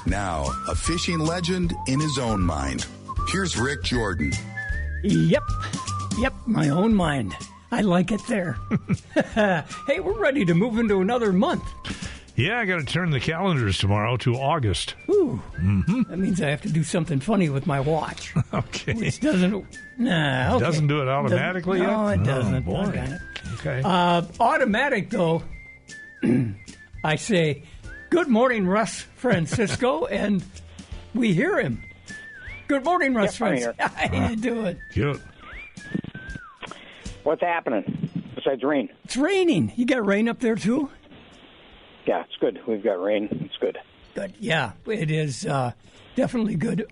Now, a fishing legend in his own mind. Here's Rick Jordan. Yep, my own mind. I like it there. Hey, we're ready to move into another month. Yeah, I got to turn the calendars tomorrow to August. Ooh, that means I have to do something funny with my watch. Okay. Which doesn't, okay. Doesn't do it automatically yet? No, it doesn't. Boy. It. Okay. Automatic, though, I say, good morning, Russ Francisco, and we hear him. Good morning, Russ Francisco. How you doing? Good. What's happening besides rain? It's raining. You got rain up there, too? Yeah, it's good. We've got rain. It's good. Good. Yeah, it is definitely good.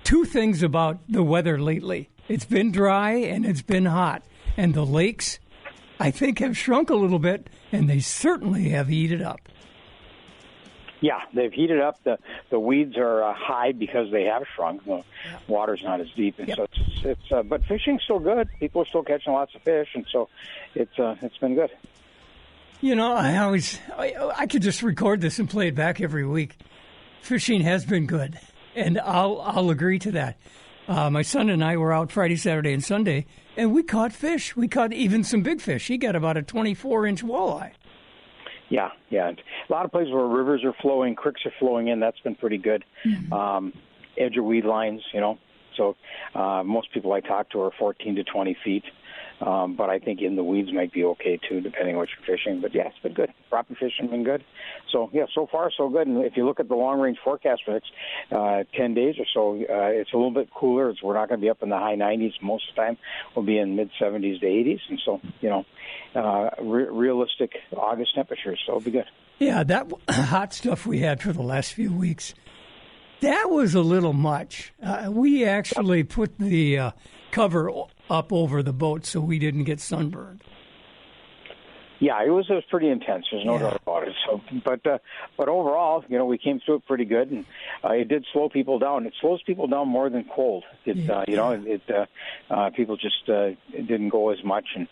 Two things about the weather lately. It's been dry and it's been hot. And the lakes, I think, have shrunk a little bit, and they certainly have heated up. Yeah, they've heated up. The weeds are high because they have shrunk. The water's not as deep, and so it's. But fishing's still good. People are still catching lots of fish, and so it's been good. You know, I could just record this and play it back every week. Fishing has been good, and I'll agree to that. My son and I were out Friday, Saturday, and Sunday, and we caught fish. We caught even some big fish. He got about a 24-inch walleye. Yeah. A lot of places where rivers are flowing, creeks are flowing in. That's been pretty good. Mm-hmm. Edge of weed lines, So most people I talk to are 14 to 20 feet. But I think in the weeds might be okay, too, depending on what you're fishing. But, yeah, it's been good. Crappie fishing has been good. So, yeah, so far so good. And if you look at the long-range forecast for the next 10 days or so, it's a little bit cooler. We're not going to be up in the high 90s most of the time. We'll be in mid-70s to 80s. And so, realistic August temperatures. So it'll be good. Yeah, that hot stuff we had for the last few weeks, that was a little much. We actually put the cover up over the boat so we didn't get sunburned. Yeah, it was pretty intense. There's no doubt about it. So, but overall, we came through it pretty good, and it did slow people down. It slows people down more than cold. People just didn't go as much, and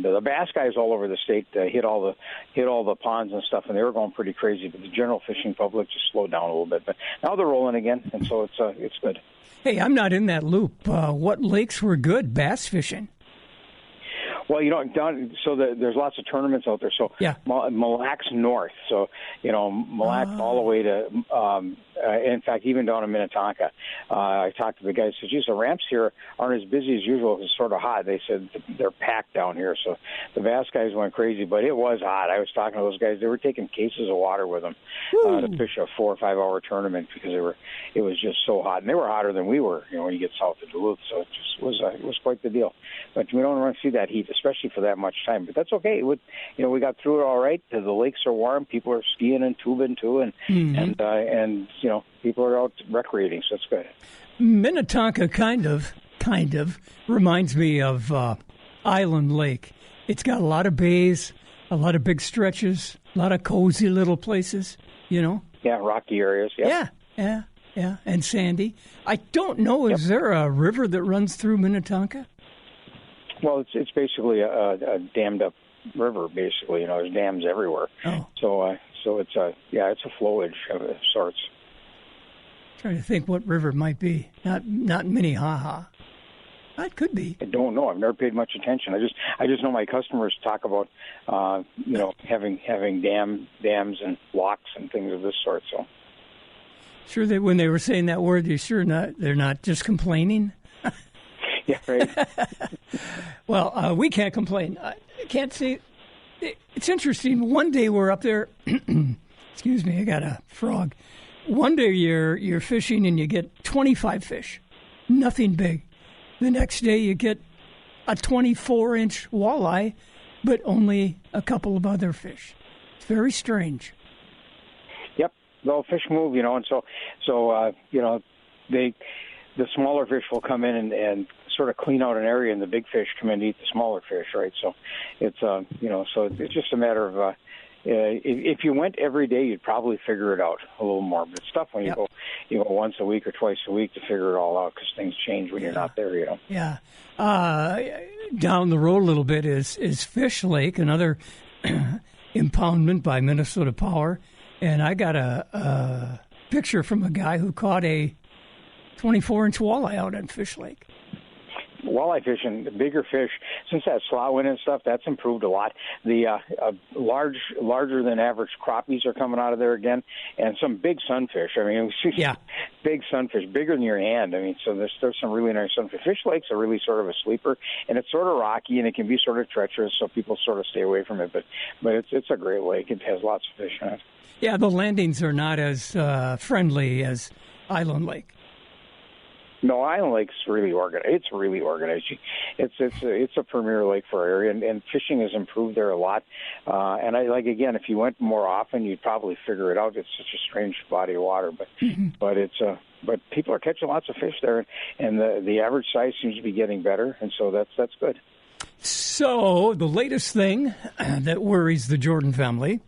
the bass guys all over the state hit all the ponds and stuff, and they were going pretty crazy. But the general fishing public just slowed down a little bit. But now they're rolling again, and so it's good. Hey, I'm not in that loop. What lakes were good bass fishing? Well, there's lots of tournaments out there. So Mille Lacs North. So, Mille Lacs all the way to, in fact, even down in Minnetonka. I talked to the guys. Said, geez, the ramps here aren't as busy as usual. It's sort of hot. They said they're packed down here. So the bass guys went crazy, but it was hot. I was talking to those guys. They were taking cases of water with them to fish a 4 or 5 hour tournament because it was just so hot. And they were hotter than we were, when you get south of Duluth. So it just was quite the deal. But we don't want to see that heat, especially for that much time. But that's okay. We got through it all right. The lakes are warm. People are skiing and tubing too, and people are out recreating. So it's good. Minnetonka kind of reminds me of Island Lake. It's got a lot of bays, a lot of big stretches, a lot of cozy little places. Yeah, rocky areas. Yeah, and sandy. I don't know. Is there a river that runs through Minnetonka? Well, it's basically a dammed up river. Basically, there's dams everywhere. Oh. So it's a flowage of sorts. Trying to think what river it might be. Not Minnehaha. It could be. I don't know. I've never paid much attention. I just know my customers talk about having dams and locks and things of this sort. So. Sure, when they were saying that word, they're not just complaining. Yeah, right. Well, we can't complain. I can't say. It's interesting. One day we're up there. Excuse me, I got a frog. One day you're fishing and you get 25 fish, nothing big. The next day you get a 24-inch walleye, but only a couple of other fish. It's very strange. Yep. Well, fish move, and so the smaller fish will come in and sort of clean out an area, and the big fish come in to eat the smaller fish, right? So it's so it's just a matter of if you went every day, you'd probably figure it out a little more. But it's tough when you go once a week or twice a week to figure it all out because things change when you're not there, Yeah. Down the road a little bit is Fish Lake, another impoundment by Minnesota Power. and I got a picture from a guy who caught a 24-inch walleye out on Fish Lake. Walleye fishing, the bigger fish, since that slough in and stuff, that's improved a lot. The larger than average crappies are coming out of there again, and some big sunfish. I mean, big sunfish, bigger than your hand. I mean, so there's some really nice sunfish. Fish Lake's are really sort of a sleeper, and it's sort of rocky, and it can be sort of treacherous, so people sort of stay away from it. But it's a great lake. It has lots of fish in it. Yeah, the landings are not as friendly as Island Lake. No, Island Lake's really organized. It's really organized. It's a premier lake for our area, and fishing has improved there a lot. And again, if you went more often, you'd probably figure it out. It's such a strange body of water, but people are catching lots of fish there, and the average size seems to be getting better, and so that's good. So the latest thing that worries the Jordan family,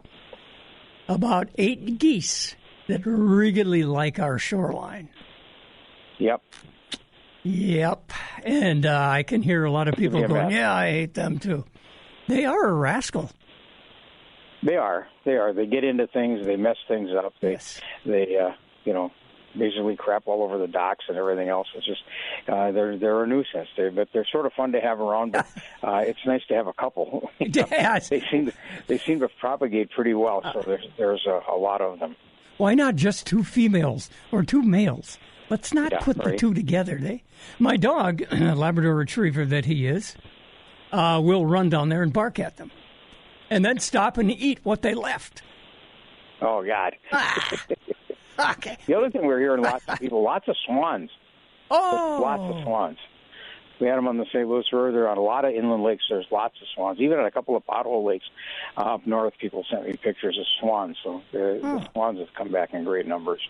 about 8 geese that really like our shoreline. Yep. And I can hear a lot of people going, yeah, I hate them too. They are a rascal. They are. They get into things. They mess things up. They basically crap all over the docks and everything else. It's just they're a nuisance. But they're sort of fun to have around. But it's nice to have a couple. Yes. They seem to propagate pretty well. So there's a lot of them. Why not just 2 females or 2 males? Let's not put the 2 together. My dog, a Labrador Retriever that he is, will run down there and bark at them, and then stop and eat what they left. Oh, God. Okay. The other thing we're hearing lots of swans. Oh. Lots of swans. We had them on the St. Louis River. They're on a lot of inland lakes. There's lots of swans. Even on a couple of pothole lakes up north, people sent me pictures of swans. So the swans have come back in great numbers.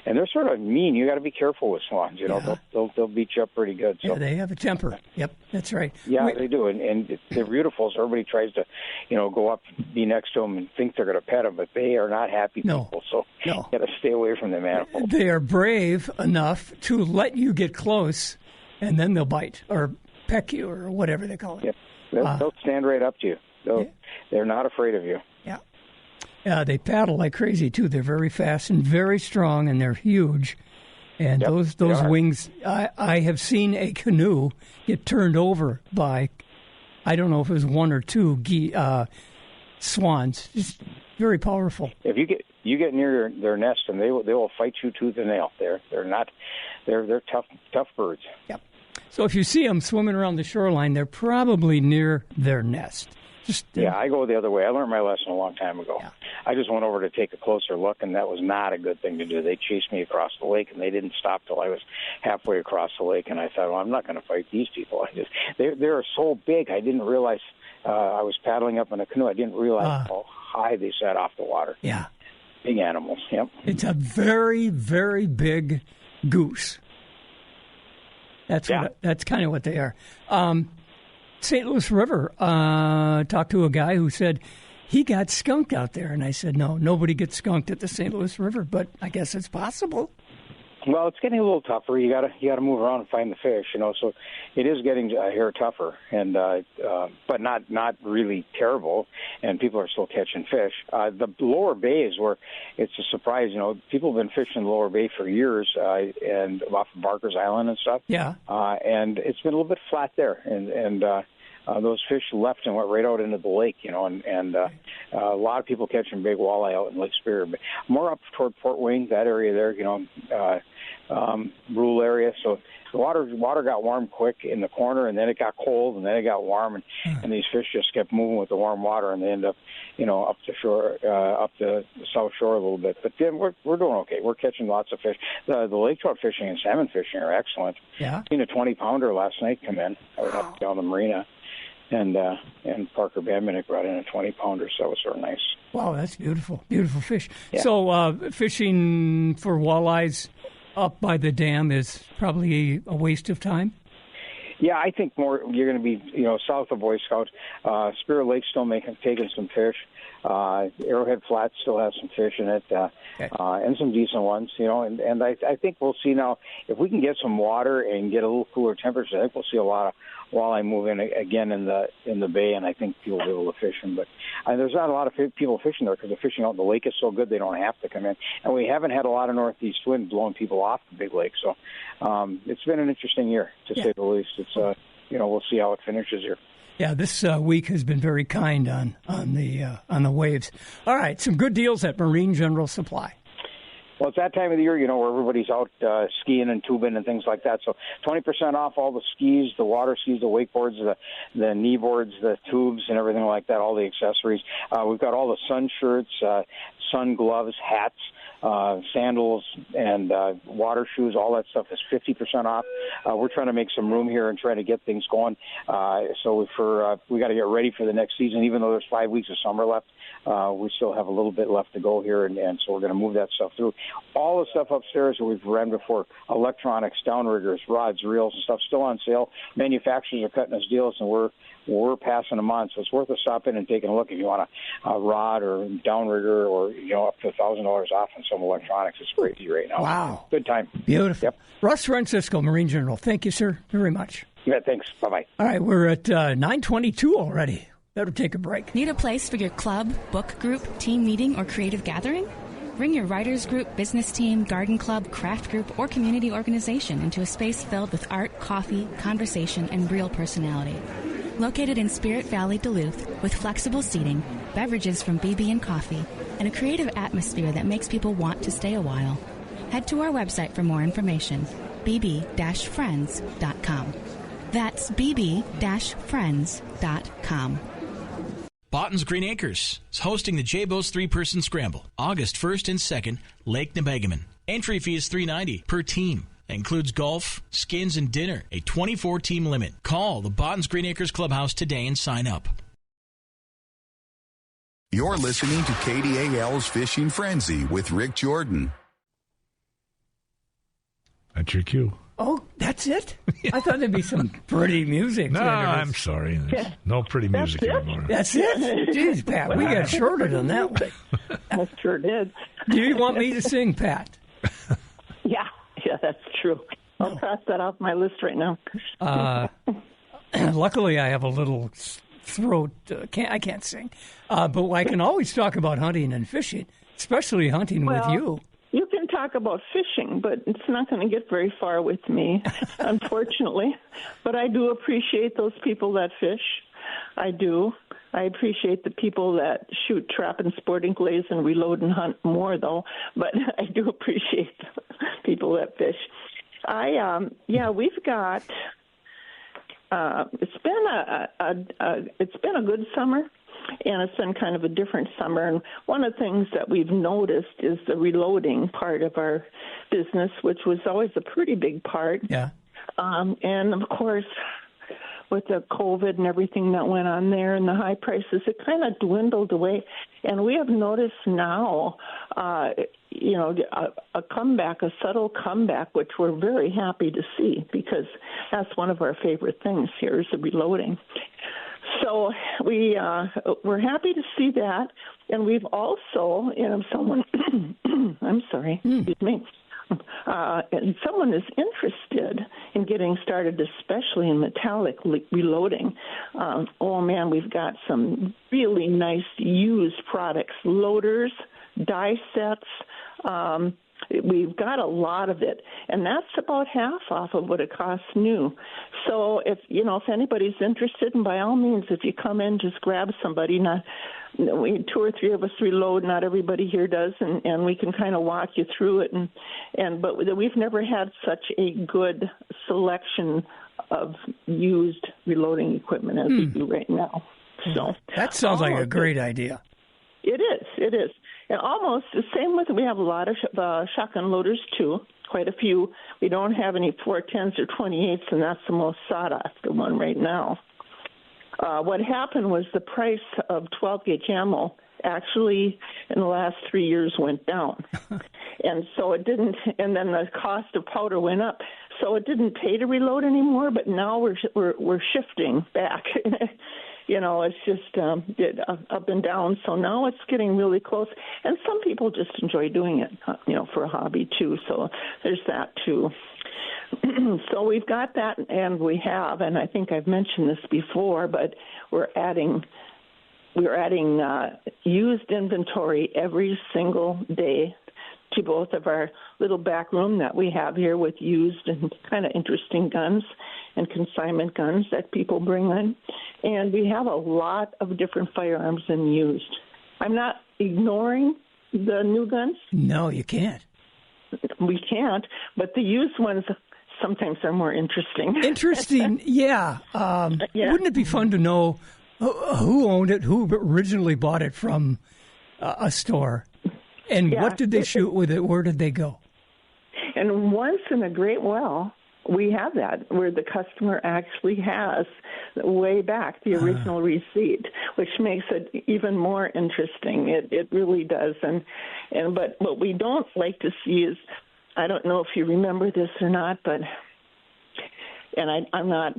And they're sort of mean. You got to be careful with swans. You know, they'll beat you up pretty good. So. Yeah, they have a temper. Yep, that's right. Yeah, they do. And they're beautiful. So everybody tries to, go up, be next to them, and think they're going to pet them. But they are not happy people. So you got to stay away from them animals. They are brave enough to let you get close, and then they'll bite or peck you or whatever they call it. Yeah, they'll stand right up to you. They're not afraid of you. Yeah. They paddle like crazy, too. They're very fast and very strong, and they're huge. And those wings, I have seen a canoe get turned over by, I don't know if it was 1 or 2 swans. Just very powerful. If you get near their nest, and they will fight you tooth and nail. They're tough birds. Yep. So if you see them swimming around the shoreline, they're probably near their nest. I go the other way. I learned my lesson a long time ago. Yeah. I just went over to take a closer look, and that was not a good thing to do. They chased me across the lake, and they didn't stop till I was halfway across the lake. And I thought, well, I'm not going to fight these people. They're so big. I didn't realize I was paddling up in a canoe. I didn't realize how high they sat off the water. Yeah. Big animals. Yep. It's a very, very big goose. That's kind of what they are. St. Louis River, talked to a guy who said he got skunked out there. And I said, no, nobody gets skunked at the St. Louis River, but I guess it's possible. Well, it's getting a little tougher. You gotta move around and find the fish, So it is getting a hair tougher, and but not really terrible. And people are still catching fish. The lower bay is where it's a surprise. People have been fishing the lower bay for years, and off of Barker's Island and stuff. Yeah. And it's been a little bit flat there, and those fish left and went right out into the lake, and a lot of people catching big walleye out in Lake Superior, but more up toward Fort Wayne, that area there, rural area. So the water got warm quick in the corner, and then it got cold, and then it got warm, and these fish just kept moving with the warm water, and they end up, up the shore, up the south shore a little bit. But then we're doing okay. We're catching lots of fish. The lake trout fishing and salmon fishing are excellent. Yeah. Seen a 20-pounder last night come in. I was up down the marina. And Parker Baminick brought in a 20-pounder, so it was sort of nice. Wow, that's beautiful. Beautiful fish. Yeah. So fishing for walleyes up by the dam is probably a waste of time? Yeah, I think more you're going to be, south of Boy Scout. Spirit Lake's still taking some fish. Arrowhead Flats still has some fish in it, and some decent ones, and I think we'll see now, if we can get some water and get a little cooler temperature, I think we'll see a lot of walleye move in again in the bay, and I think people will be able to fish them. But there's not a lot of people fishing there because the fishing out in the lake is so good they don't have to come in. And we haven't had a lot of northeast wind blowing people off the big lake. So it's been an interesting year, to say the least. It's we'll see how it finishes here. Yeah, this week has been very kind on the waves. All right, some good deals at Marine General Supply. Well, it's that time of the year, where everybody's out skiing and tubing and things like that. So 20% off all the skis, the water skis, the wakeboards, the knee boards, the tubes, and everything like that, all the accessories. We've got all the sun shirts, sun gloves, hats, sandals, and water shoes. All that stuff is 50% off. We're trying to make some room here and try to get things going. So we got to get ready for the next season. Even though there's 5 weeks of summer left, we still have a little bit left to go here, and so we're going to move that stuff through. All the stuff upstairs that we've ran before, electronics, downriggers, rods, reels, and stuff, still on sale. Manufacturers are cutting us deals, and we're passing them on. So it's worth a stop in and taking a look if you want a rod or downrigger or up to $1,000 off on some electronics. It's crazy right now. Wow. Good time. Beautiful. Yep. Russ Francisco, Marine General. Thank you, sir, very much. Yeah, thanks. Bye-bye. All right, we're at 9:22 already. Better take a break. Need a place for your club, book group, team meeting, or creative gathering? Bring your writers group, business team, garden club, craft group, or community organization into a space filled with art, coffee, conversation, and real personality. Located in Spirit Valley, Duluth, with flexible seating, beverages from BB and Coffee, and a creative atmosphere that makes people want to stay a while. Head to our website for more information, bb-friends.com. That's bb-friends.com. Botton's Green Acres is hosting the J-Bo's 3-Person Scramble, August 1st and 2nd, Lake Nebegaman. Entry fee is $3.90 per team. That includes golf, skins, and dinner, a 24-team limit. Call the Botton's Green Acres Clubhouse today and sign up. You're listening to KDAL's Fishing Frenzy with Rick Jordan. That's your cue. Oh, that's it? I thought there'd be some pretty music. No, I'm sorry. There's no pretty music anymore. That's it? Jeez, Pat, we got shorted on that one. I sure did. Do you want me to sing, Pat? Yeah, that's true. I'll cross that off my list right now. Luckily, I have a little throat. I can't sing. But I can always talk about hunting and fishing, especially hunting with you. You can talk about fishing, but it's not going to get very far with me, unfortunately. But I do appreciate those people that fish. I do. I appreciate the people that shoot trap and sporting clays and reload and hunt more, though. But I do appreciate people that fish. We've got. It's been a good summer. And it's been kind of a different summer. And one of the things that we've noticed is the reloading part of our business, which was always a pretty big part. Yeah. And, of course, with the COVID and everything that went on there and the high prices, it kind of dwindled away. And we have noticed now, a comeback, a subtle comeback, which we're very happy to see because that's one of our favorite things here is the reloading. So we're happy to see that, and we've also, someone, I'm sorry, excuse me, and someone is interested in getting started, especially in metallic reloading. We've got some really nice used products, loaders, die sets. We've got a lot of it, and that's about half off of what it costs new. So if anybody's interested, and by all means, if you come in, just grab somebody. We 2 or 3 of us reload. Not everybody here does, and we can kind of walk you through it. But we've never had such a good selection of used reloading equipment as we do right now. So that sounds like a great idea. It is. And almost the same with, we have a lot of shotgun loaders, too, quite a few. We don't have any 410s or 28s, and that's the most sought-after one right now. What happened was the price of 12-gauge ammo actually in the last 3 years went down. And so it didn't, and then the cost of powder went up. So it didn't pay to reload anymore, but now we're shifting back. It's just up and down. So now it's getting really close. And some people just enjoy doing it, for a hobby too. So there's that too. So we've got that, and and I think I've mentioned this before, but we're adding used inventory every single day to both of our little back room that we have here with used and kind of interesting guns and consignment guns that people bring in. And we have a lot of different firearms and used. I'm not ignoring the new guns. No, you can't. We can't, but the used ones sometimes are more interesting. Interesting, yeah. Wouldn't it be fun to know who owned it, who originally bought it from a store, and what did they shoot with it? Where did they go? And once in a great while, we have that where the customer actually has way back the original receipt, which makes it even more interesting. It really does. But what we don't like to see is, I don't know if you remember this or not, but I'm not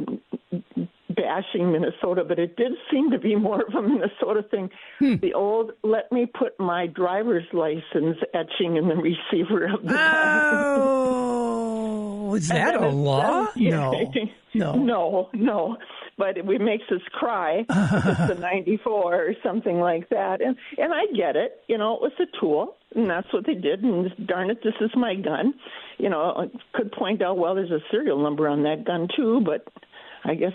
bashing Minnesota, but it did seem to be more of a Minnesota thing. The old, let me put my driver's license etching in the receiver of the gun. Oh, is that a law? No. But it makes us cry. It's the 94 or something like that. And I get it. It was a tool, and that's what they did. And darn it, this is my gun. I could point out, well, there's a serial number on that gun too, but I guess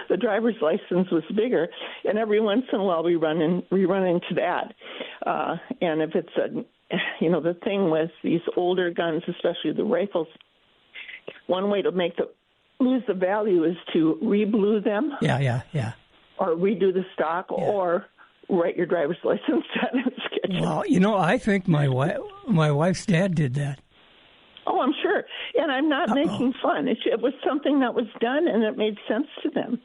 the driver's license was bigger. And every once in a while we run into that. And if it's the thing with these older guns, especially the rifles, one way to lose the value is to re-blue them. Yeah. Or redo the stock, or write your driver's license down in the sketch. Well, I think my wife's dad did that. Oh, I'm sure. And I'm not making fun. It was something that was done, and it made sense to them.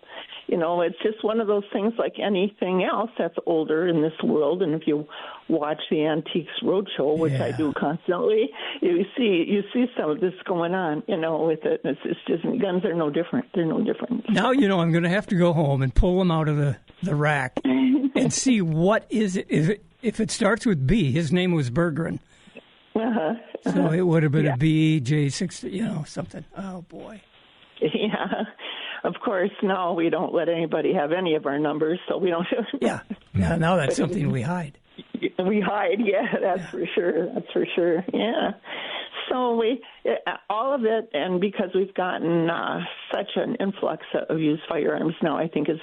It's just one of those things like anything else that's older in this world. And if you watch the Antiques Roadshow, which I do constantly, you see some of this going on, with it. It's just, guns are no different. They're no different. Now, I'm going to have to go home and pull them out of the rack and see what is it. If it starts with B, his name was Berggren. So it would have been a BJ6, something. Oh, boy. Yeah. Of course, no, we don't let anybody have any of our numbers, so we don't. Yeah. Now that's something we hide. We hide, that's for sure. That's for sure, yeah. So all of it, and because we've gotten such an influx of used firearms now, I think is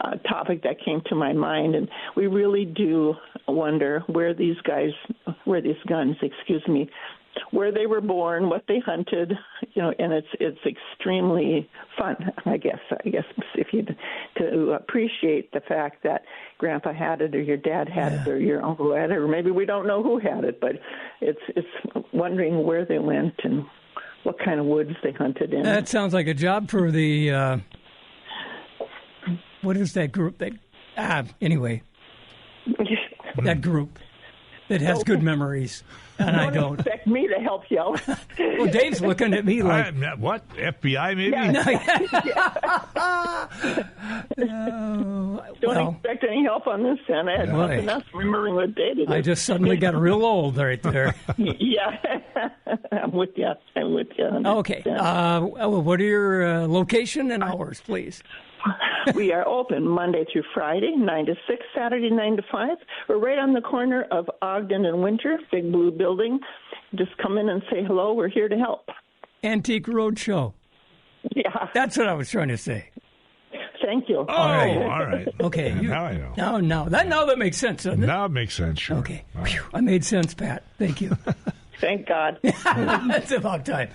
a topic that came to my mind, and we really do wonder where these guns, where they were born, what they hunted, and it's extremely fun, I guess if you to appreciate the fact that Grandpa had it, or your dad had it, or your uncle had it, or maybe we don't know who had it, but it's wondering where they went and what kind of woods they hunted in. That sounds like a job for the what is that group anyway, that group that has good memories. And I don't expect me to help you out. Well, Dave's looking at me like, what? FBI, maybe? Don't expect any help on this end. I had nothing else remembering what day it is. I just suddenly got real old right there. Yeah. I'm with you. Okay. What are your location and hours, please? We are open Monday through Friday, 9 to 6, Saturday 9 to 5. We're right on the corner of Ogden and Winter, big blue building. Just come in and say hello. We're here to help. Antique Roadshow. Yeah. That's what I was trying to say. Thank you. Oh, all right. Okay. Now I know. Now that makes sense, doesn't it? Now it makes sense, sure. Okay. Right. I made sense, Pat. Thank you. Thank God. That's about time.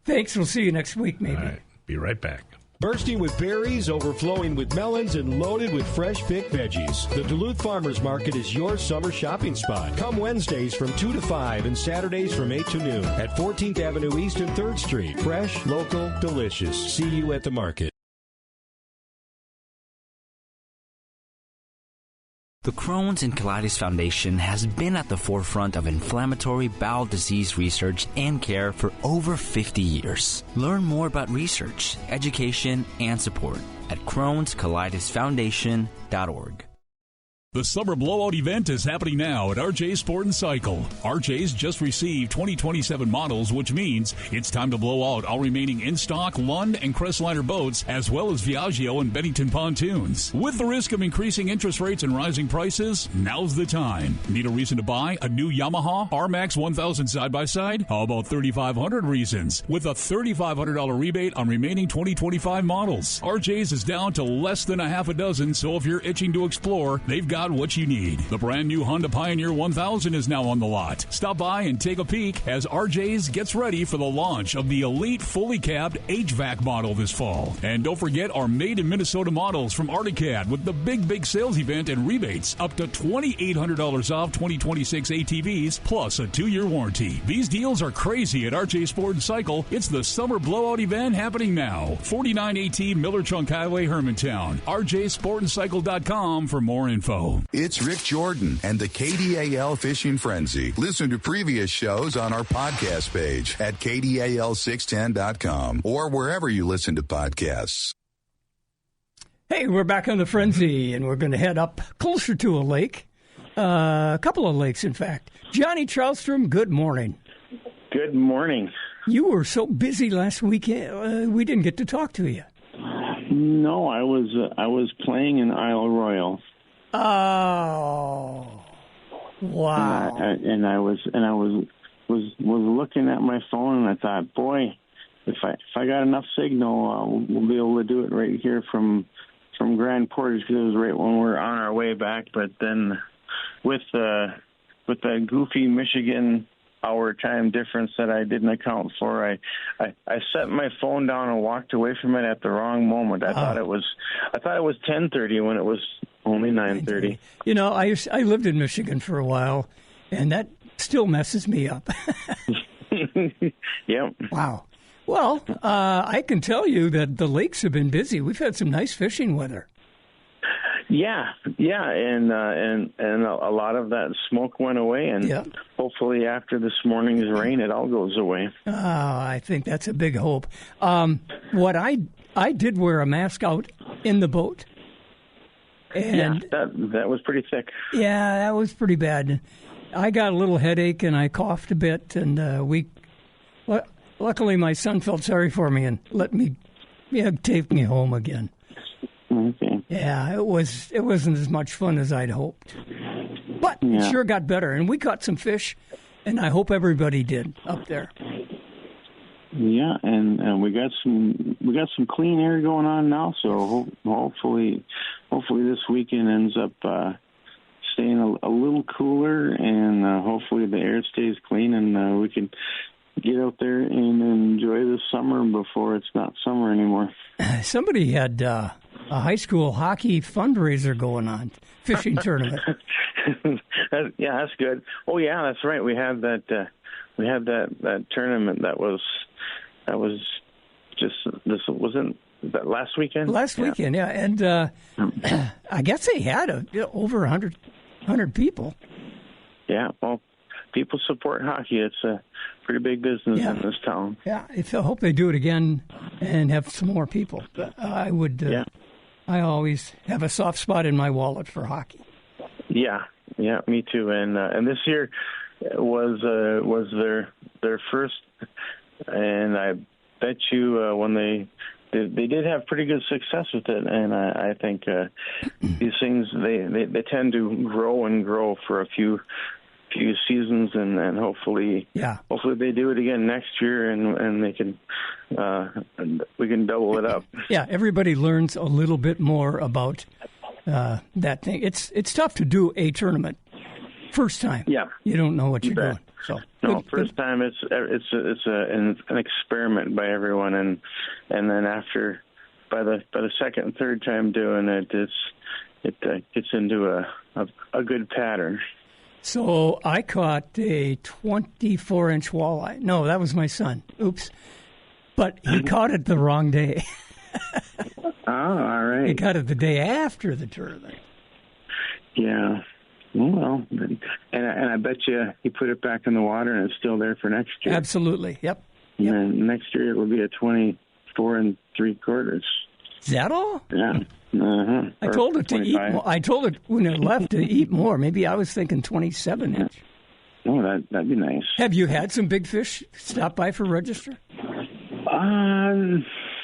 Thanks. We'll see you next week, maybe. All right. Be right back. Bursting with berries, overflowing with melons, and loaded with fresh-picked veggies. The Duluth Farmers Market is your summer shopping spot. Come Wednesdays from 2 to 5 and Saturdays from 8 to noon at 14th Avenue East and 3rd Street. Fresh, local, delicious. See you at the market. The Crohn's and Colitis Foundation has been at the forefront of inflammatory bowel disease research and care for over 50 years. Learn more about research, education, and support at Crohn'sColitisFoundation.org. The Summer Blowout event is happening now at RJ Sport & Cycle. RJ's just received 2027 models, which means it's time to blow out all remaining in-stock Lund and Crestliner boats, as well as Viaggio and Bennington pontoons. With the risk of increasing interest rates and rising prices, now's the time. Need a reason to buy a new Yamaha RMAX 1000 side-by-side? How about 3,500 reasons? With a $3,500 rebate on remaining 2025 models. RJ's is down to less than a half a dozen, so if you're itching to explore, they've got what you need. The brand new Honda Pioneer 1000 is now on the lot. Stop by and take a peek as RJ's gets ready for the launch of the elite fully capped HVAC model this fall. And don't forget our made in Minnesota models from Articad with the big sales event and rebates up to $2,800 off 2026 ATVs plus a 2-year warranty. These deals are crazy at RJ Sport & Cycle. It's the Summer Blowout event happening now. 4918 Miller Trunk Highway, Hermantown. RJSportandCycle.com for more info. It's Rick Jordan and the KDAL Fishing Frenzy. Listen to previous shows on our podcast page at KDAL610.com or wherever you listen to podcasts. Hey, we're back on the Frenzy, and we're going to head up closer to a lake. A couple of lakes, in fact. Johnny Troutstrom, good morning. Good morning. You were so busy last weekend, we didn't get to talk to you. No, I was playing in Isle Royale. Oh, wow! And I was looking at my phone, and I thought, boy, if I got enough signal, we'll be able to do it right here from Grand Portage, because it was right when we're on our way back. But then with the goofy Michigan hour time difference that I didn't account for, I set my phone down and walked away from it at the wrong moment. I thought it was 10:30 when it was only 9:30. You know, I lived in Michigan for a while, and that still messes me up. Yep. Wow. Well, I can tell you that the lakes have been busy. We've had some nice fishing weather. Yeah, and a lot of that smoke went away, and hopefully after this morning's rain, it all goes away. I think that's a big hope. What I did wear a mask out in the boat. And that was pretty thick. Yeah, that was pretty bad. I got a little headache and I coughed a bit, and luckily my son felt sorry for me and let me take me home again. Okay. Yeah, it wasn't as much fun as I'd hoped, but it sure got better, and we caught some fish, and I hope everybody did up there. Yeah, and we got some clean air going on now, so hopefully this weekend ends up staying a little cooler, and hopefully the air stays clean, and we can get out there and enjoy the summer before it's not summer anymore. Somebody had a high school hockey fundraiser going on, fishing tournament. Yeah, that's good. Oh yeah, that's right. We had that tournament that was just this wasn't that last weekend. Last weekend, yeah, and I guess they had over 100 people. Yeah, well, people support hockey. It's a pretty big business in this town. Yeah, I hope they do it again and have some more people. I would. I always have a soft spot in my wallet for hockey. Yeah, me too. And this year was their first, and I bet you when they did have pretty good success with it. And I think these things they tend to grow for a few seasons, and hopefully they do it again next year, and they can we can double it up. Yeah, everybody learns a little bit more about that thing. It's tough to do a tournament first time. Yeah, you don't know what you're doing. So first time it's an experiment by everyone, and then after by the second and third time doing it, it gets into a good pattern. So I caught a 24-inch walleye. No, that was my son. Oops. But he caught it the wrong day. Oh, all right. He caught it the day after the tournament. Yeah. Well, and I bet you he put it back in the water and it's still there for next year. Absolutely. Yep. And then next year it will be a 24 3/4. Is that all? Yeah. I told it to eat more. I told it when it left to eat more. Maybe I was thinking 27-inch. Oh, that'd be nice. Have you had some big fish stop by for register?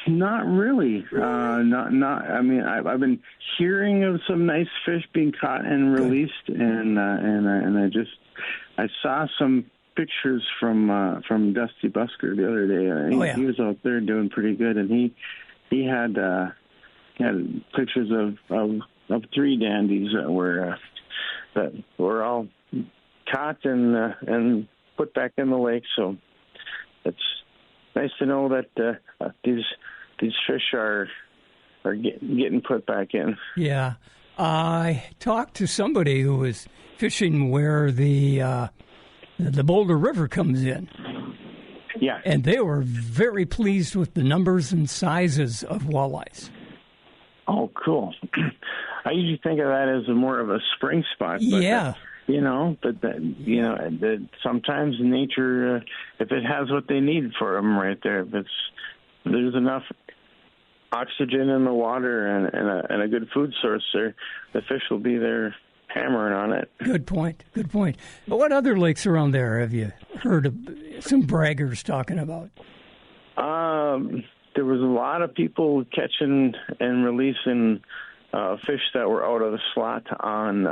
Not really. Not. I mean, I've been hearing of some nice fish being caught and released, and I saw some pictures from Dusty Busker the other day. He was out there doing pretty good, and he had pictures of 3 dandies that were all caught and put back in the lake. So it's nice to know that these fish are getting put back in. Yeah, I talked to somebody who was fishing where the Boulder River comes in. Yeah, and they were very pleased with the numbers and sizes of walleyes. Oh, cool! I usually think of that as more of a spring spot. But sometimes nature, if it has what they need for them right there, if there's enough oxygen in the water and a good food source there, the fish will be there hammering on it. Good point. But what other lakes around there have you heard of some braggers talking about? There was a lot of people catching and releasing fish that were out of the slot on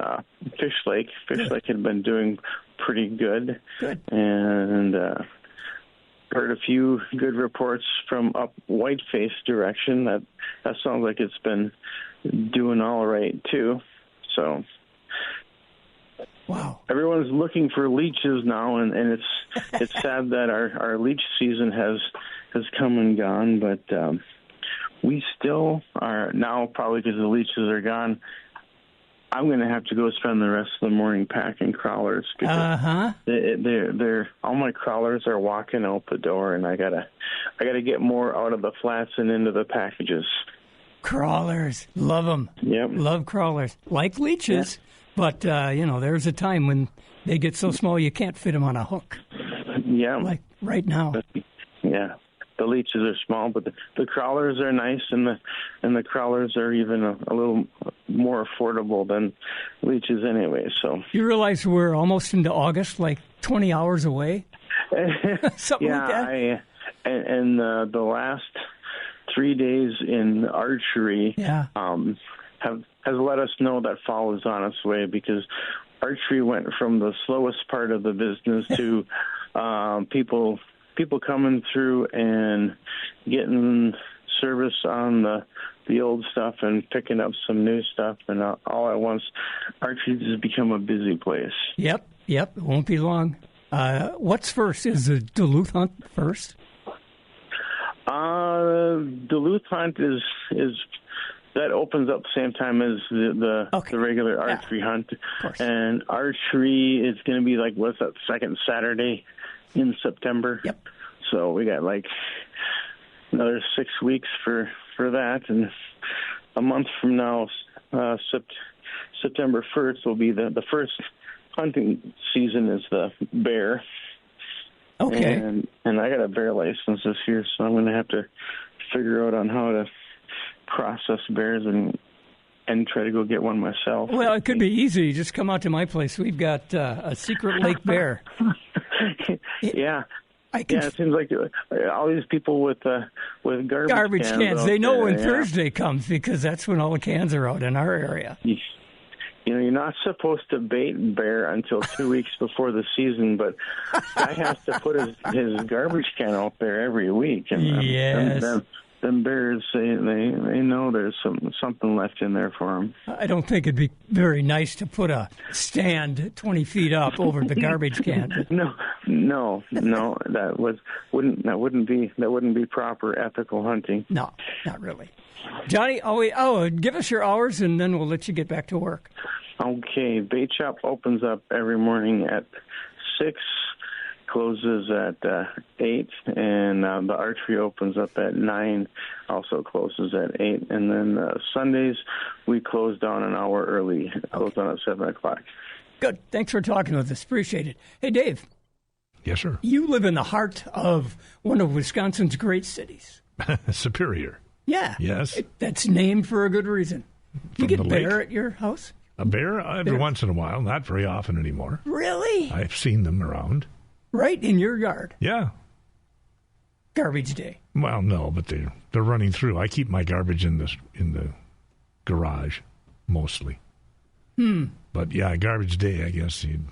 Fish Lake. Fish Lake had been doing pretty good. And heard a few good reports from up Whiteface direction. That sounds like it's been doing all right too. So, wow, everyone's looking for leeches now, and it's sad that our leech season has come and gone, but we still are now, probably because the leeches are gone. I'm going to have to go spend the rest of the morning packing crawlers because they're all my crawlers are walking out the door, and I gotta get more out of the flats and into the packages. Crawlers, love them. Yep, love crawlers. Like leeches, but there's a time when they get so small you can't fit them on a hook. Yeah, like right now. Yeah. The leeches are small, but the crawlers are nice, and the crawlers are even a little more affordable than leeches anyway. So you realize we're almost into August, like 20 hours away, something like that. And the last 3 days in archery has let us know that fall is on its way, because archery went from the slowest part of the business to people coming through and getting service on the old stuff and picking up some new stuff, and all at once, archery has become a busy place. Yep, it won't be long. What's first? Is the Duluth hunt first? Duluth hunt is that opens up the same time as the regular archery hunt, and archery is going to be like, what's that, second Saturday in September. Yep. So we got like another 6 weeks for that, and a month from now, September 1st will be the first hunting season is the bear. Okay. And I got a bear license this year, so I'm going to have to figure out on how to process bears and try to go get one myself. Well, it could be easy. Just come out to my place. We've got a secret lake bear. Yeah. It seems like all these people with garbage cans. They know when Thursday comes, because that's when all the cans are out in our area. You're not supposed to bait bear until 2 weeks before the season, but guy has to put his garbage can out there every week. And yes. Them bears, they know there's something left in there for them. I don't think it'd be very nice to put a stand 20 feet up over the garbage can. No, that wouldn't be proper ethical hunting. No, not really. Johnny, give us your hours, and then we'll let you get back to work. Okay, bait shop opens up every morning at 6. closes at 8, and the archery opens up at 9, also closes at 8. And then Sundays, we close down an hour early, close down at 7 o'clock. Good. Thanks for talking with us. Appreciate it. Hey, Dave. Yes, sir. You live in the heart of one of Wisconsin's great cities. Superior. Yeah. Yes. That's named for a good reason. Do you get bear at your house? A bear? Every once in a while. Not very often anymore. Really? I've seen them around. Right in your yard? Yeah. Garbage day? Well, no, but they're running through. I keep my garbage in the garage, mostly. But, yeah, garbage day, I guess you'd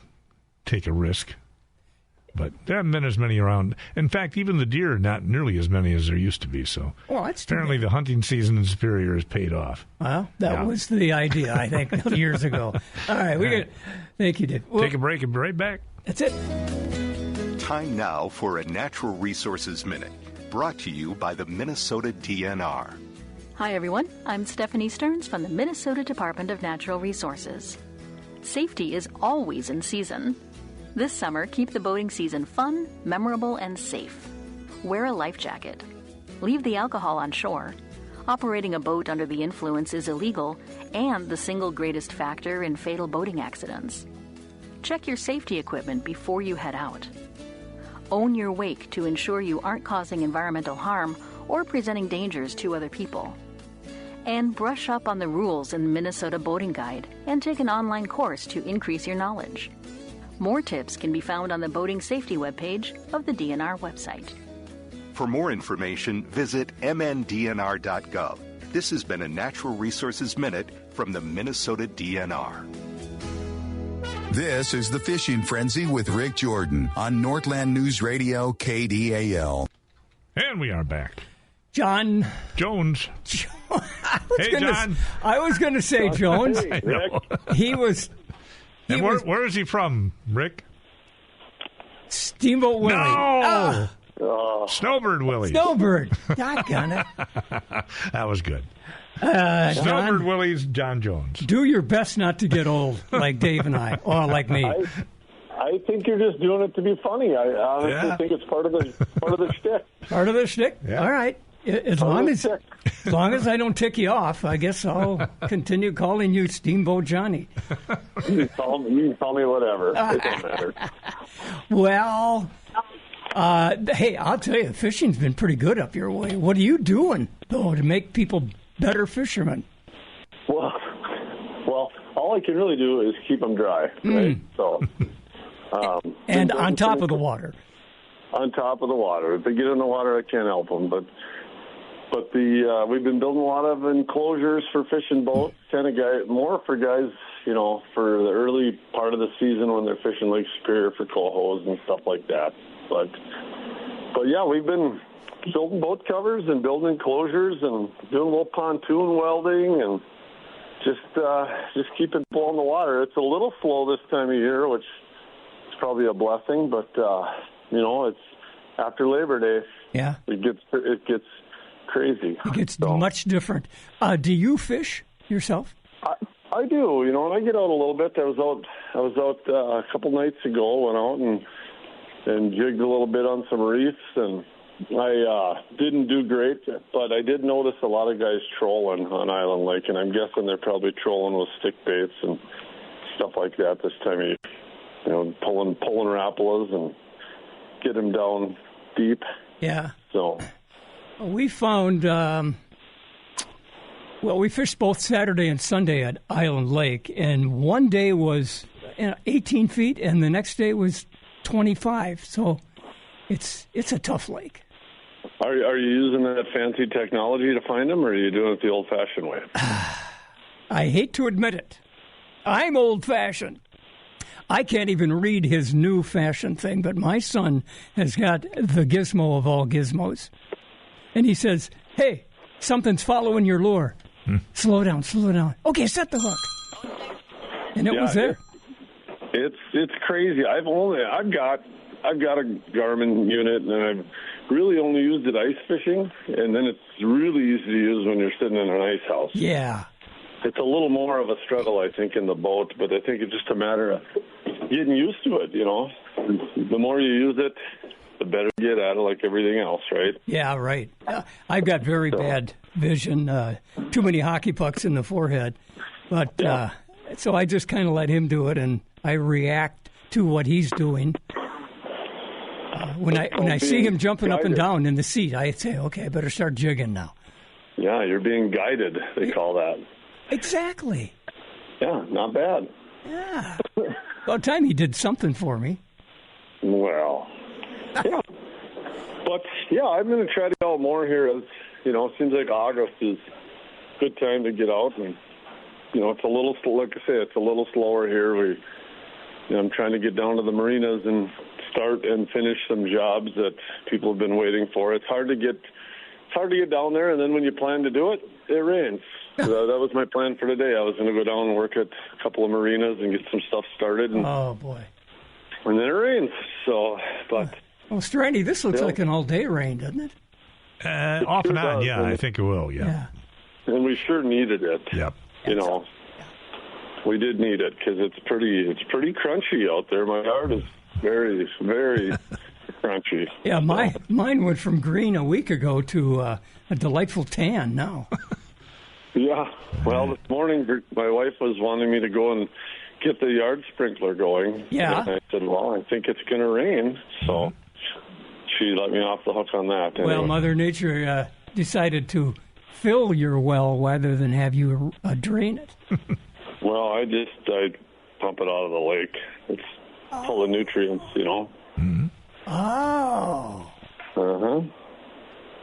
take a risk. But there haven't been as many around. In fact, even the deer, not nearly as many as there used to be. So apparently the hunting season in Superior has paid off. Well, that was the idea, I think, years ago. All right. Thank you, Dave. Take a break and be right back. That's it. Time now for a Natural Resources Minute, brought to you by the Minnesota DNR. Hi, everyone. I'm Stephanie Stearns from the Minnesota Department of Natural Resources. Safety is always in season. This summer, keep the boating season fun, memorable, and safe. Wear a life jacket. Leave the alcohol on shore. Operating a boat under the influence is illegal and the single greatest factor in fatal boating accidents. Check your safety equipment before you head out. Own your wake to ensure you aren't causing environmental harm or presenting dangers to other people. And brush up on the rules in the Minnesota Boating Guide and take an online course to increase your knowledge. More tips can be found on the boating safety webpage of the DNR website. For more information, visit mndnr.gov. This has been a Natural Resources Minute from the Minnesota DNR. This is the Fishing Frenzy with Rick Jordan on Northland News Radio, KDAL. And we are back. John Jones. Hey, John. I was going to say Jones. Hey, Rick. He was... And where is he from, Rick? Steamboat Willie. No! Snowbird Willie. Snowbird. Doggone it. That was good. Snowbird Willie's John Jones. Do your best not to get old like Dave and I, or like me. I think you're just doing it to be funny. I honestly think it's part of the shtick. Part of the shtick? Yeah. All right. As long as I don't tick you off, I guess I'll continue calling you Steamboat Johnny. You can call me whatever. It don't matter. Well, hey, I'll tell you, fishing's been pretty good up your way. What are you doing, though, to make people better fishermen? Well, all I can really do is keep them dry, right? So, and on top of the water. On top of the water. If they get in the water, I can't help them, but we've been building a lot of enclosures for fishing boats, more for guys, for the early part of the season when they're fishing Lake Superior for cohos and stuff like that. But yeah, we've been building boat covers and building enclosures and doing a little pontoon welding and just keeping blowing the water. It's a little slow this time of year, which is probably a blessing, but it's after Labor Day. Yeah, it gets crazy. It gets much different. Do you fish yourself? I do, and I get out a little bit. I was out a couple nights ago, went out and jigged a little bit on some reefs, and I didn't do great, but I did notice a lot of guys trolling on Island Lake, and I'm guessing they're probably trolling with stick baits and stuff like that this time of year. Pulling rapalas and get them down deep. Yeah. So we found, we fished both Saturday and Sunday at Island Lake, and one day was 18 feet, and the next day was 25. So it's a tough lake. Are you using that fancy technology to find them, or are you doing it the old-fashioned way? I hate to admit it. I'm old-fashioned. I can't even read his new fashion thing, but my son has got the gizmo of all gizmos. And he says, hey, something's following your lure. Slow down. Okay, set the hook. And it was there. It's crazy. I've got a Garmin unit, and I've really only used it ice fishing, and then it's really easy to use when you're sitting in an ice house. Yeah. It's a little more of a struggle, I think, in the boat, but I think it's just a matter of getting used to it, The more you use it, the better you get at it, like everything else, right? Yeah, right. I've got very bad vision, too many hockey pucks in the forehead. But so I just kind of let him do it, and I react to what he's doing. When I see him jumping up and down in the seat, I say, okay, I better start jigging now. Yeah, you're being guided, they call that. Exactly. Yeah, not bad. Yeah. About time he did something for me. Well, yeah. But, yeah, I'm going to try to get out more here. As it seems like August is a good time to get out. And, it's a little, like I say, it's a little slower here. I'm trying to get down to the marinas and start and finish some jobs that people have been waiting for. It's hard to get down there, and then when you plan to do it, it rains. That was my plan for today. I was going to go down and work at a couple of marinas and get some stuff started. And, oh, boy. And then it rains. So, but... Well, Strandy, this looks like an all-day rain, doesn't it? Off and on, yeah. I think it will, yeah. And we sure needed it. Yep. We did need it because it's pretty crunchy out there. My yard is very, very crunchy. Yeah, mine went from green a week ago to a delightful tan now. Yeah. Well, this morning my wife was wanting me to go and get the yard sprinkler going. Yeah. And I said, well, I think it's going to rain. So she let me off the hook on that. Anyway. Well, Mother Nature decided to fill your well rather than have you drain it. Well, I pump it out of the lake. It's full of nutrients, Mm-hmm. Oh. Uh-huh.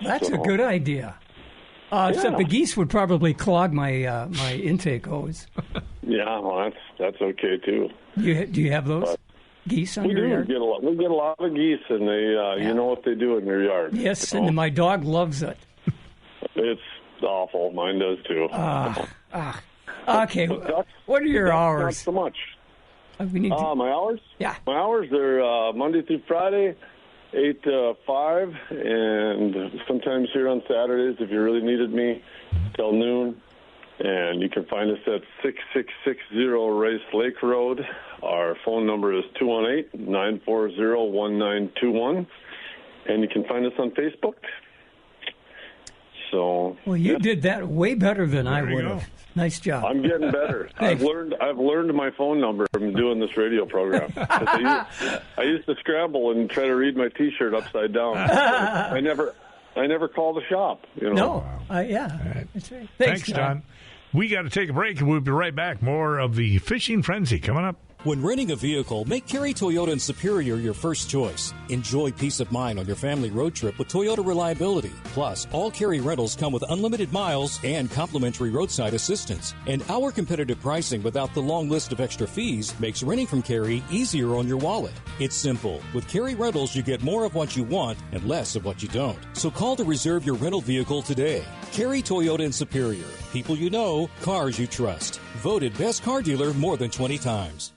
That's a good idea. Except the geese would probably clog my my intake hose. Yeah, well, that's okay too. Do you have those geese on your yard? We get a lot of geese, and they you know what they do in your yard. Yes, and my dog loves it. It's awful. Mine does too. Okay, what are your hours? Not so much. My hours? Yeah. My hours are Monday through Friday, 8 to 5, and sometimes here on Saturdays if you really needed me till noon. And you can find us at 6660 Race Lake Road. Our phone number is 218-940-1921. And you can find us on Facebook. So, well, you did that way better than I would have. Nice job. I'm getting better. I've learned my phone number from doing this radio program. I used to scramble and try to read my T-shirt upside down. I never call the shop. No. Yeah. Right. That's right. Thanks, John. We got to take a break, and we'll be right back. More of the Fishing Frenzy coming up. When renting a vehicle, make Kerry Toyota in Superior your first choice. Enjoy peace of mind on your family road trip with Toyota Reliability. Plus, all Kerry rentals come with unlimited miles and complimentary roadside assistance. And our competitive pricing without the long list of extra fees makes renting from Kerry easier on your wallet. It's simple. With Kerry Rentals, you get more of what you want and less of what you don't. So call to reserve your rental vehicle today. Kerry Toyota in Superior. People you know, cars you trust. Voted best car dealer more than 20 times.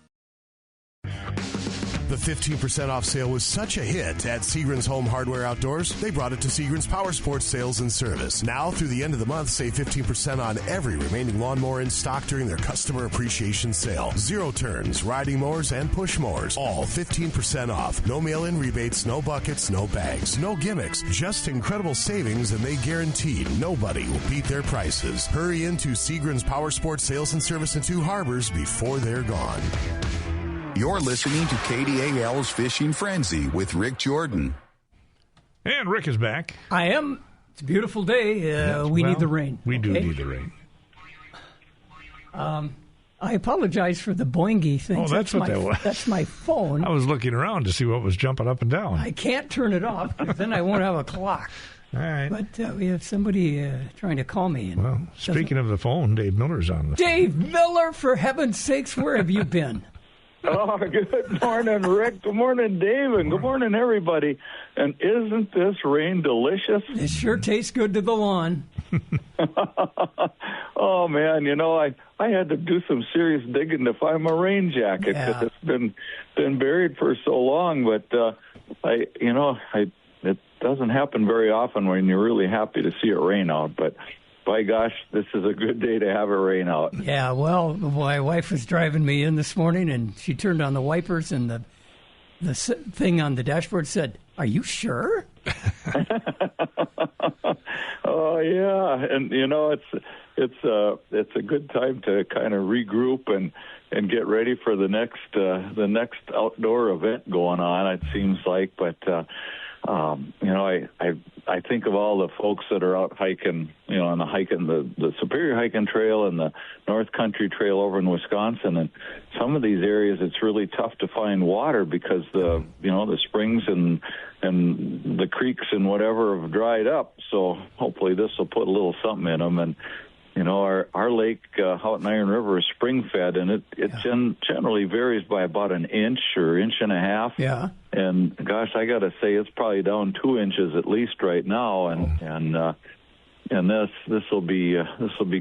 The 15% off sale was such a hit at Seagram's Home Hardware Outdoors, they brought it to Seagram's Power Sports Sales and Service. Now, through the end of the month, save 15% on every remaining lawnmower in stock during their customer appreciation sale. Zero turns, riding mowers, and push mowers. All 15% off. No mail-in rebates, no buckets, no bags, no gimmicks. Just incredible savings, and they guarantee nobody will beat their prices. Hurry into Seagram's Power Sports Sales and Service in Two Harbors before they're gone. You're listening to KDAL's Fishing Frenzy with Rick Jordan. And Rick is back. I am. It's a beautiful day. We need the rain. We do need the rain. I apologize for the boingy thing. Oh, that's what that was. That's my phone. I was looking around to see what was jumping up and down. I can't turn it off because then I won't have a clock. All right. But we have somebody trying to call me. Well, speaking of the phone, Dave Miller's on the phone. Dave Miller, for heaven's sakes, where have you been? Oh, good morning, Rick. Good morning, Dave, and good morning, everybody. And isn't this rain delicious? It sure tastes good to the lawn. Oh, man, I had to do some serious digging to find my rain jacket because it's been buried for so long. But, it doesn't happen very often when you're really happy to see it rain out. But by gosh, this is a good day to have it rain out. Yeah, well, my wife was driving me in this morning, and she turned on the wipers, and the the thing on the dashboard said, "Are you sure?" Oh yeah, and it's a good time to kind of regroup and get ready for the next outdoor event going on. It seems like, but I think of all the folks that are out hiking, on the Superior Hiking Trail and the North Country Trail over in Wisconsin, and some of these areas it's really tough to find water because the springs and the creeks and whatever have dried up. So hopefully this will put a little something in them. And our lake out in Iron River is spring fed, and it generally varies by about an inch or inch and a half. Yeah. And gosh, I got to say it's probably down 2 inches at least right now, and this will be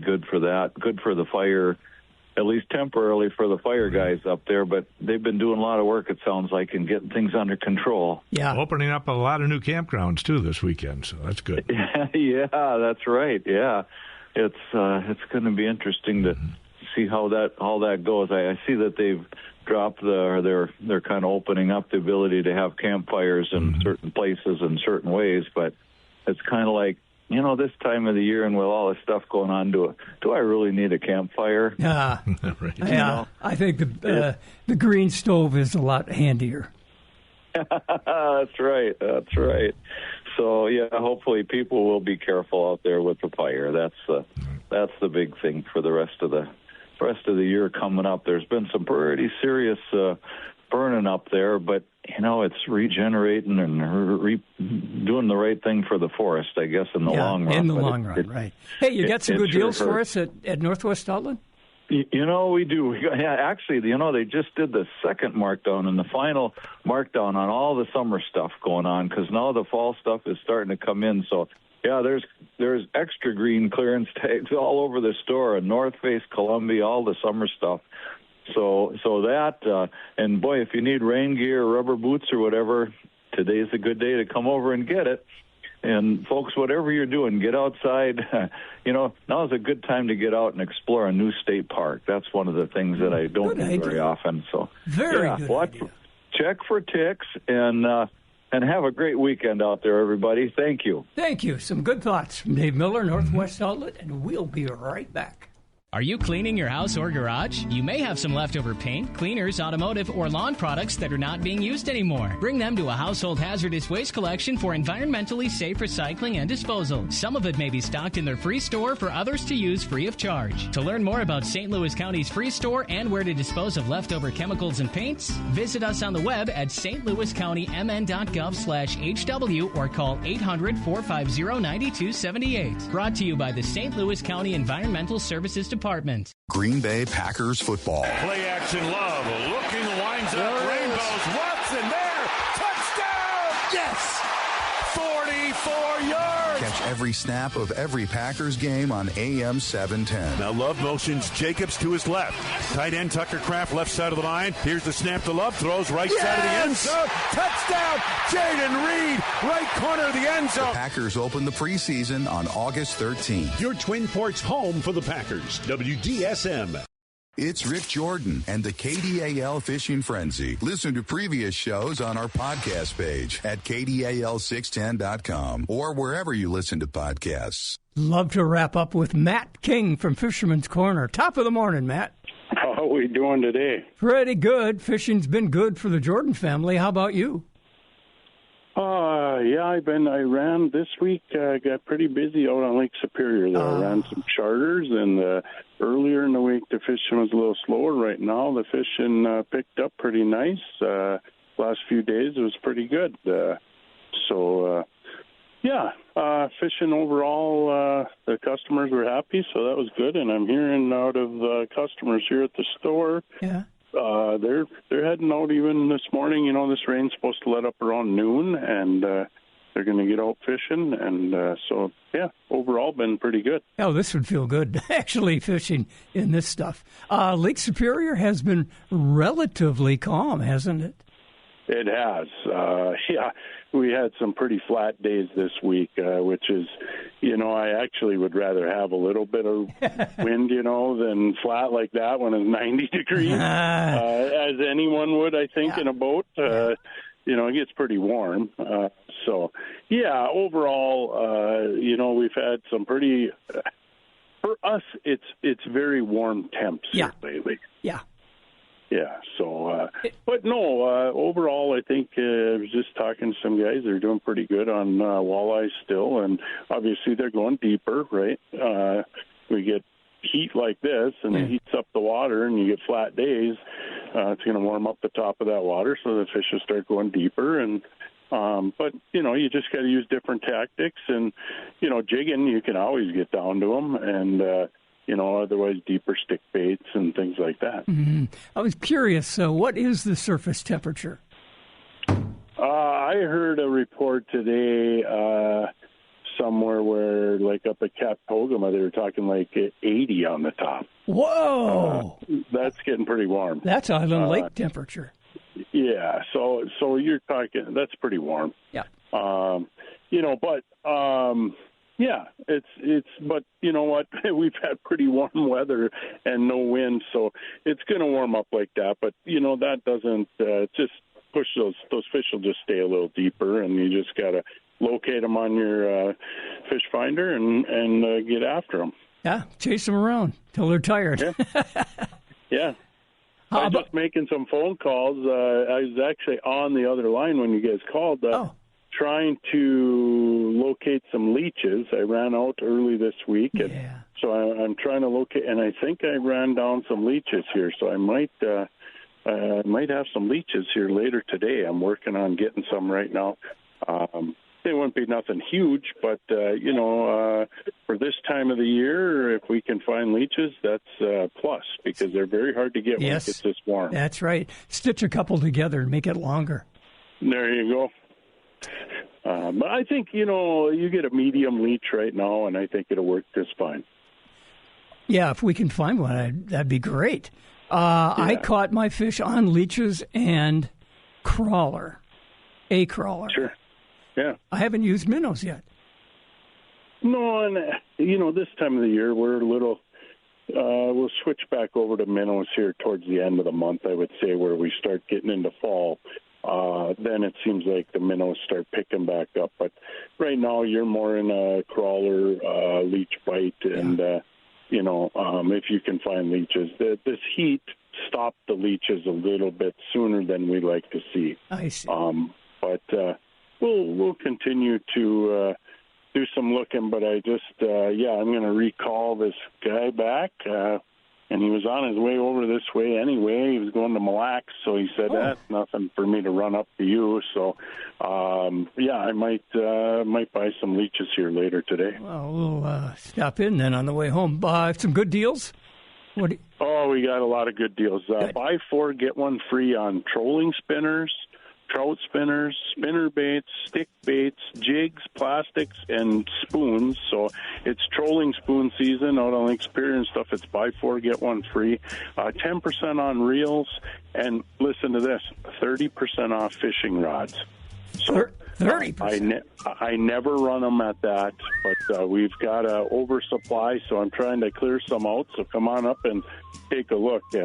good for that, good for the fire, at least temporarily for the fire guys up there. But they've been doing a lot of work, it sounds like, and getting things under control. Yeah, opening up a lot of new campgrounds too this weekend, so that's good. Yeah, that's right. Yeah, it's going to be interesting to see how that goes. I see that they've dropped they're kind of opening up the ability to have campfires in certain places in certain ways, but it's kind of like, this time of the year and with all this stuff going on, do I really need a campfire? Right. Yeah, I think the green stove is a lot handier. That's right. So yeah, hopefully people will be careful out there with the fire. That's the big thing for the rest of the year coming up. There's been some pretty serious burning up there, but it's regenerating and doing the right thing for the forest, I guess, in the long run. In the long run, right. Hey, you got some good deals for us at Northwest Outlet? We do. Actually, they just did the second markdown and the final markdown on all the summer stuff going on, because now the fall stuff is starting to come in. So, yeah, there's extra green clearance tags all over the store, and North Face, Columbia, all the summer stuff. So that, and boy, if you need rain gear, rubber boots or whatever, today's a good day to come over and get it. And folks, whatever you're doing, get outside. Now is a good time to get out and explore a new state park. That's one of the things that I don't do very often. So very good idea. Check for ticks and have a great weekend out there, everybody. Thank you. Thank you. Some good thoughts from Dave Miller, Northwest Outlet, and we'll be right back. Are you cleaning your house or garage? You may have some leftover paint, cleaners, automotive, or lawn products that are not being used anymore. Bring them to a household hazardous waste collection for environmentally safe recycling and disposal. Some of it may be stocked in their free store for others to use free of charge. To learn more about St. Louis County's free store and where to dispose of leftover chemicals and paints, visit us on the web at stlouiscountymn.gov/HW or call 800-450-9278. Brought to you by the St. Louis County Environmental Services Department. Green Bay Packers football. Play action Love. Looking, winds up, rainbows. Watson there. Touchdown! Yes! 44 yards! Catch every snap of every Packers game on AM 710. Now Love motions Jacobs to his left. Tight end Tucker Kraft left side of the line. Here's the snap to Love. Throws right side of the end zone. Touchdown! Jaden Reed, right corner of the end zone. The Packers open the preseason on August 13th. Your Twin Ports home for the Packers. WDSM. It's Rick Jordan and the KDAL Fishing Frenzy. Listen to previous shows on our podcast page at KDAL610.com or wherever you listen to podcasts. Love to wrap up with Matt King from Fisherman's Corner. Top of the morning, Matt. How are we doing today? Pretty good. Fishing's been good for the Jordan family. How about you? Yeah, I ran this week, got pretty busy out on Lake Superior there. I ran some charters, and earlier in the week the fishing was a little slower. Right now the fishing picked up pretty nice. Last few days it was pretty good. Fishing overall, the customers were happy, so that was good. And I'm hearing out of customers here at the store. Yeah. They're heading out even this morning. This rain's supposed to let up around noon, and they're going to get out fishing. And overall been pretty good. Oh, this would feel good, actually, fishing in this stuff. Lake Superior has been relatively calm, hasn't it? It has. we had some pretty flat days this week, which is, I actually would rather have a little bit of wind, than flat like that when it's 90 degrees, as anyone would, I think, in a boat. It gets pretty warm. Overall, we've had some pretty, for us, it's very warm temps here lately. Yeah. Yeah, so, but no, overall, I think I was just talking to some guys. They're doing pretty good on walleyes still, and obviously they're going deeper, right? We get heat like this, and it heats up the water, and you get flat days. It's going to warm up the top of that water, so the fish will start going deeper. And but you just got to use different tactics, and jigging, you can always get down to them, and otherwise deeper stick baits and things like that. Mm-hmm. I was curious, what is the surface temperature? I heard a report today somewhere where, like up at Cap Togama, they were talking like 80 on the top. Whoa! That's getting pretty warm. That's Island Lake temperature. Yeah, so you're talking, that's pretty warm. Yeah. Yeah, it's but you know what? We've had pretty warm weather and no wind, so it's going to warm up like that. But that doesn't just push those fish will just stay a little deeper, and you just got to locate them on your fish finder and get after them. Yeah, chase them around till they're tired. Yeah. I was just making some phone calls. I was actually on the other line when you guys called. Trying to locate some leeches. I ran out early this week, and so I'm trying to locate. And I think I ran down some leeches here, so I might have some leeches here later today. I'm working on getting some right now. They wouldn't be nothing huge, but for this time of the year, if we can find leeches, that's a plus because they're very hard to get when it gets this warm. That's right. Stitch a couple together and make it longer. There you go. But I think, you get a medium leech right now, and I think it'll work just fine. Yeah, if we can find one, that'd be great. I caught my fish on leeches and a crawler. Sure. Yeah. I haven't used minnows yet. No, and, this time of the year, we're a little, we'll switch back over to minnows here towards the end of the month, I would say, where we start getting into fall. Then it seems like the minnows start picking back up. But right now you're more in a crawler, leech bite, and, if you can find leeches. This heat stopped the leeches a little bit sooner than we like to see. I see. But we'll continue to do some looking, but I just, I'm going to recall this guy back. And he was on his way over this way anyway. He was going to Mille Lacs, so he said, that's nothing for me to run up to you. So, I might buy some leeches here later today. Well, we'll stop in then on the way home. Some good deals? We got a lot of good deals. Buy 4, get 1 free on trolling spinners, trout spinners, spinner baits, stick baits, jigs, plastics, and spoons. So it's trolling spoon season out on Lake Superior and stuff. It's buy 4, get 1 free. 10% on reels. And listen to this, 30% off fishing rods. So 30%? I never run them at that, but we've got an oversupply, so I'm trying to clear some out. So come on up and take a look. And